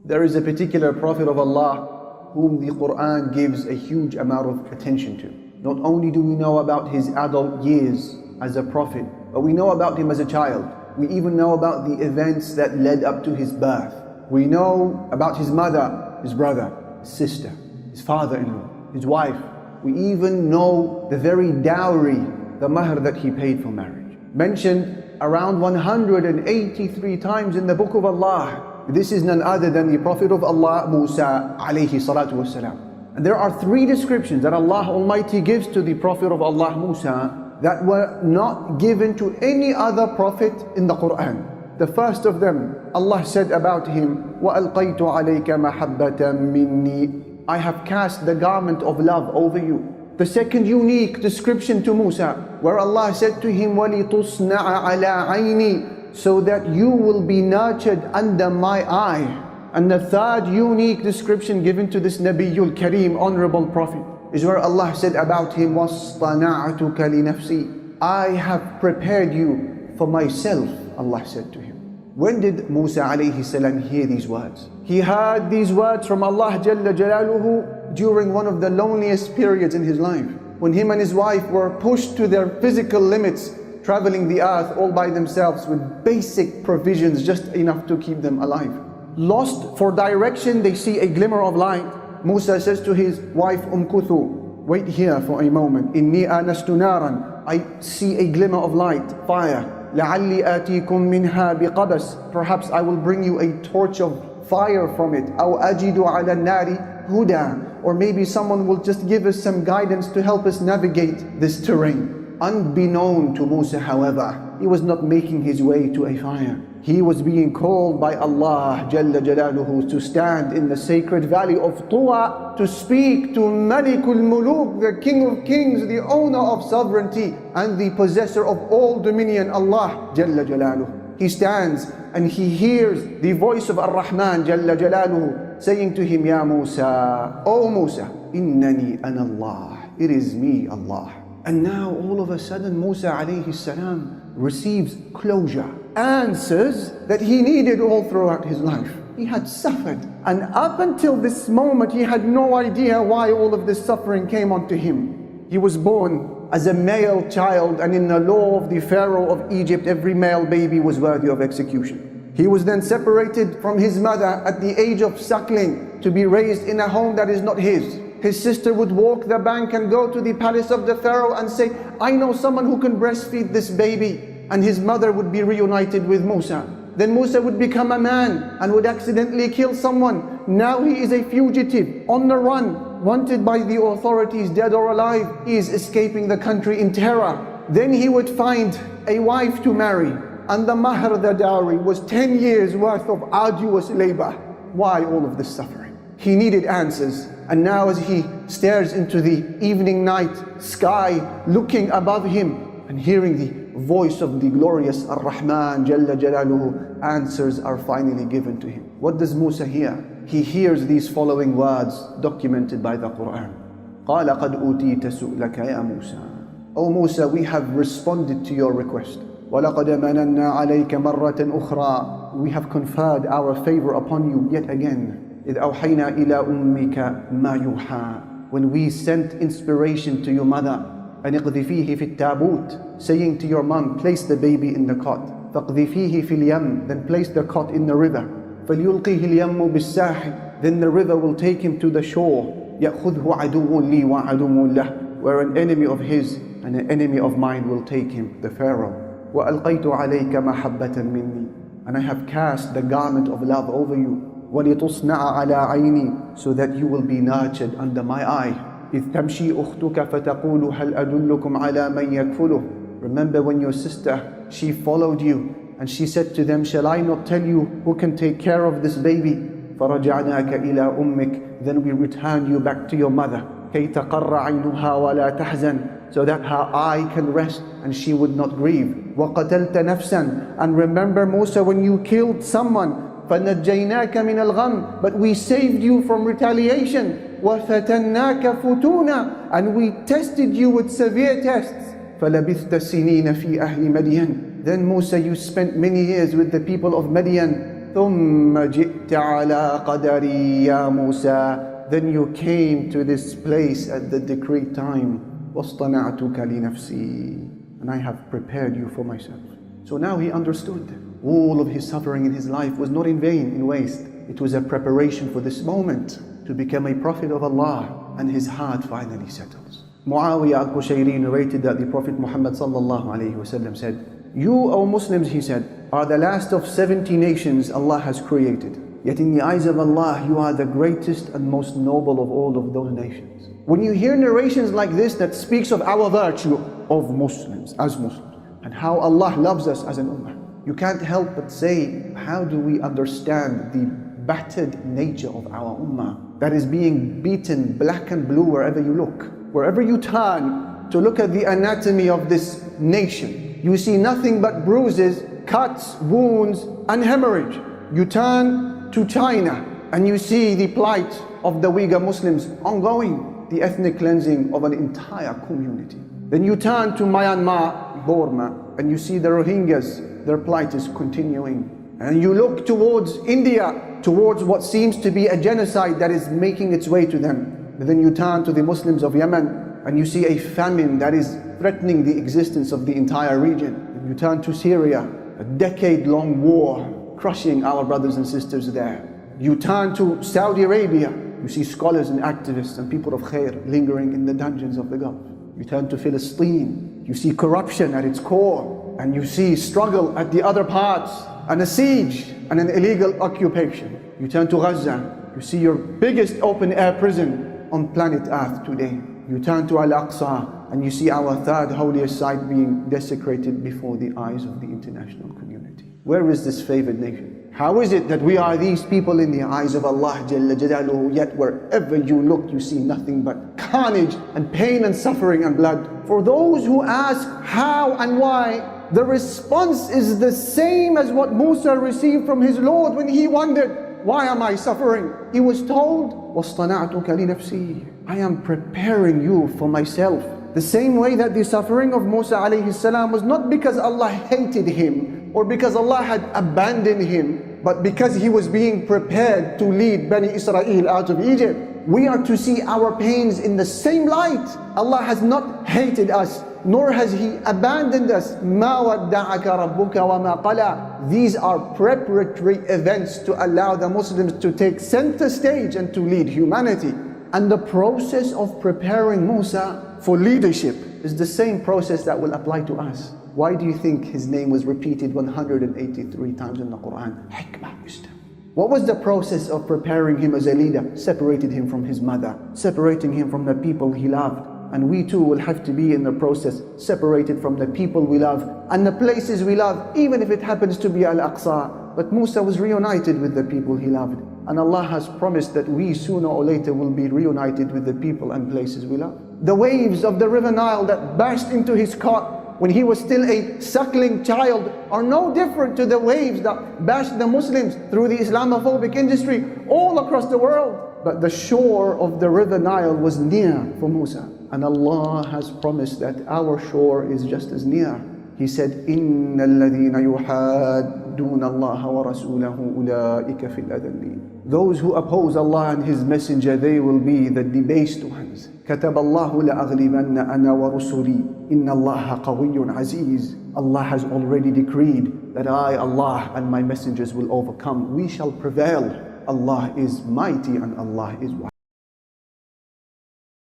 There is a particular Prophet of Allah whom the Quran gives a huge amount of attention to. Not only do we know about his adult years as a prophet, but we know about him as a child. We even know about the events that led up to his birth. We know about his mother, his brother, his sister, his father-in-law, his wife. We even know the very dowry, the mahr that he paid for marriage. Mentioned around 183 times in the Book of Allah. This is none other than the Prophet of Allah, Musa alayhi salatu wasalam. And there are three descriptions that Allah Almighty gives to the Prophet of Allah, Musa, that were not given to any other prophet in the Quran. The first of them, Allah said about him, وَأَلْقَيْتُ عَلَيْكَ مَحَبَّةً مِّنِّي, I have cast the garment of love over you. The second unique description to Musa, where Allah said to him, وَلِتُصْنَعَ عَلَىٰ عَيْنِي, so that you will be nurtured under my eye. And the third unique description given to this Nabiyul Kareem, honorable Prophet, is where Allah said about him, وَاصْطَنَعْتُكَ لِنَفْسِي, I have prepared you for myself, Allah said to him. When did Musa alayhi salam hear these words? He heard these words from Allah Jalla Jalaluhu during one of the loneliest periods in his life, when him and his wife were pushed to their physical limits, traveling the earth all by themselves with basic provisions, just enough to keep them alive. Lost for direction, they see a glimmer of light. Musa says to his wife Kuthu, wait here for a moment. Inni anastu naran, I see a glimmer of light, fire. لَعَلِّي آتِيكُم مِّنْهَا بِقَبَسٍ, perhaps I will bring you a torch of fire from it. أَوْ أَجِدُ عَلَى النَّارِ هُدًى, or maybe someone will just give us some guidance to help us navigate this terrain. Unbeknown to Musa, however, he was not making his way to a fire. He was being called by Allah Jalla Jalaluhu to stand in the sacred valley of Tuwa to speak to Malikul Muluk, the King of Kings, the owner of sovereignty and the possessor of all dominion, Allah Jalla Jalaluhu. He stands and he hears the voice of Ar-Rahman Jalla Jalaluhu saying to him, Ya Musa, O Musa, Innani ana Allah, it is me, Allah. And now all of a sudden Musa alayhi salam receives closure, answers that he needed all throughout his life. He had suffered, and up until this moment he had no idea why all of this suffering came onto him. He was born as a male child, and in the law of the Pharaoh of Egypt, every male baby was worthy of execution. He was then separated from his mother at the age of suckling to be raised in a home that is not his. His sister would walk the bank and go to the palace of the Pharaoh and say, I know someone who can breastfeed this baby. And his mother would be reunited with Musa. Then Musa would become a man and would accidentally kill someone. Now he is a fugitive, on the run, wanted by the authorities, dead or alive. He is escaping the country in terror. Then he would find a wife to marry. And the mahr, the dowry, was 10 years worth of arduous labor. Why all of this suffering? He needed answers. And now as he stares into the evening night sky, looking above him and hearing the voice of the glorious Ar-Rahman Jalla Jalaluhu, answers are finally given to him. What does Musa hear? He hears these following words documented by the Quran. قَالَ قَدْ أُوتِيتَ سُؤْلَكَ يَا مُوسَى, O Musa, we have responded to your request. وَلَقَدْ مَنَنَّا عَلَيْكَ مَرَّةً أُخْرَى, we have conferred our favor upon you yet again. إِذْ أَوْحَيْنَا إِلَىٰ أُمِّكَ مَا يُوحَىٰ, when we sent inspiration to your mother, أَنِ اقْذِفِيهِ فِي التَّابُوتِ, saying to your mom, place the baby in the cot. فَاقْذِفِيهِ فِي الْيَمِّ, then place the cot in the river. فَلْيُلْقِهِ الْيَمُّ بِالسَّاحِلِ, then the river will take him to the shore. يَأْخُذْهُ عَدُوٌّ لِي وَعَدُوٌّ لَهُ, where an enemy of his and an enemy of mine will take him, the Pharaoh. وَأَلْقَيْتُ عَلَيْكَ مَحَبَّةً مِّنِّي, and I have cast the garment of love over you. وَلِتُصْنَعَ عَلَىٰ عَيْنِي, so that you will be nurtured under my eye. إِذْ تَمْشِي أُخْتُكَ فَتَقُولُ هَلْ أَدُلُّكُمْ عَلَىٰ مَنْ يَكْفُلُهُ, remember when your sister, she followed you and she said to them, shall I not tell you who can take care of this baby? فَرَجَعْنَاكَ إِلَىٰ أُمِّكَ, then we returned you back to your mother. كَيْ تَقَرَّ عَيْنُهَا وَلَا تَحْزَنْ, so that her eye can rest and she would not grieve. وَقَتَلْتَ نَفْسًا, and remember Musa when you killed someone. فَنَجَّيْنَاكَ مِنَ الْغَمِّ, but we saved you from retaliation. وَفَتَنَّاكَ فُتُونًا, and we tested you with severe tests. فَلَبِثْتَ سِنِينَ فِي أَهْلِ مَدْيَنَ, then Musa, you spent many years with the people of Madian. ثُمَّ ثم جئت على قدري يا موسى. Then you came to this place at the decreed time. واصطنعتك لنفسي. And I have prepared you for myself. So now he understood. All of his suffering in his life was not in vain, in waste. It was a preparation for this moment to become a prophet of Allah, and his heart finally settles. Muawiyah al-Qushayri narrated that the Prophet Muhammad sallallahu alayhi wasallam said, "You, O Muslims," he said, "are the last of 70 nations Allah has created. Yet in the eyes of Allah, you are the greatest and most noble of all of those nations." When you hear narrations like this that speaks of our virtue of Muslims, as Muslims, and how Allah loves us as an ummah, you can't help but say, how do we understand the battered nature of our ummah that is being beaten black and blue wherever you look? Wherever you turn to look at the anatomy of this nation, you see nothing but bruises, cuts, wounds, and hemorrhage. You turn to China and you see the plight of the Uyghur Muslims ongoing, the ethnic cleansing of an entire community. Then you turn to Myanmar, Burma, and you see the Rohingyas, their plight is continuing. And you look towards India, towards what seems to be a genocide that is making its way to them. And then you turn to the Muslims of Yemen, and you see a famine that is threatening the existence of the entire region. And you turn to Syria, a decade-long war crushing our brothers and sisters there. You turn to Saudi Arabia, you see scholars and activists and people of khair lingering in the dungeons of the Gulf. You turn to Palestine, you see corruption at its core, and you see struggle at the other parts, and a siege and an illegal occupation. You turn to Gaza, you see your biggest open-air prison on planet Earth today. You turn to Al-Aqsa, and you see our third holiest site being desecrated before the eyes of the international community. Where is this favored nation? How is it that we are these people in the eyes of Allah Jalla Jalaluhu, yet wherever you look you see nothing but carnage and pain and suffering and blood? For those who ask how and why, the response is the same as what Musa received from his Lord when he wondered, why am I suffering? He was told, وَاصْطَنَعْتُكَ لِنَفْسِي, I am preparing you for myself. The same way that the suffering of Musa alayhi salam was not because Allah hated him or because Allah had abandoned him, but because he was being prepared to lead Bani Israel out of Egypt. We are to see our pains in the same light. Allah has not hated us, nor has He abandoned us. مَا وَدَّعَكَ رَبُّكَ وَمَا قَلَى. These are preparatory events to allow the Muslims to take center stage and to lead humanity. And the process of preparing Musa for leadership is the same process that will apply to us. Why do you think his name was repeated 183 times in the Quran? Hikmah, wisdom. What was the process of preparing him as a leader? Separated him from his mother, separating him from the people he loved. And we too will have to be in the process, separated from the people we love and the places we love, even if it happens to be Al-Aqsa. But Musa was reunited with the people he loved. And Allah has promised that we sooner or later will be reunited with the people and places we love. The waves of the river Nile that burst into his cot when he was still a suckling child are no different to the waves that bashed the Muslims through the Islamophobic industry all across the world. But the shore of the river Nile was near for Musa. And Allah has promised that our shore is just as near. He said, إِنَّ الَّذِينَ يُحَادُّونَ اللَّهَ وَرَسُولَهُ أُولَٰئِكَ فِي الْأَذَلِّينَ. Those who oppose Allah and His Messenger, they will be the debased ones. كَتَبَ اللَّهُ لَأَغْلِبَنَّ أَنَا وَرُسُلِي إِنَّ اللَّهَ قَوِيٌّ عَزِيزٌ. Allah has already decreed that I, Allah, and my messengers will overcome. We shall prevail. Allah is mighty and Allah is wise.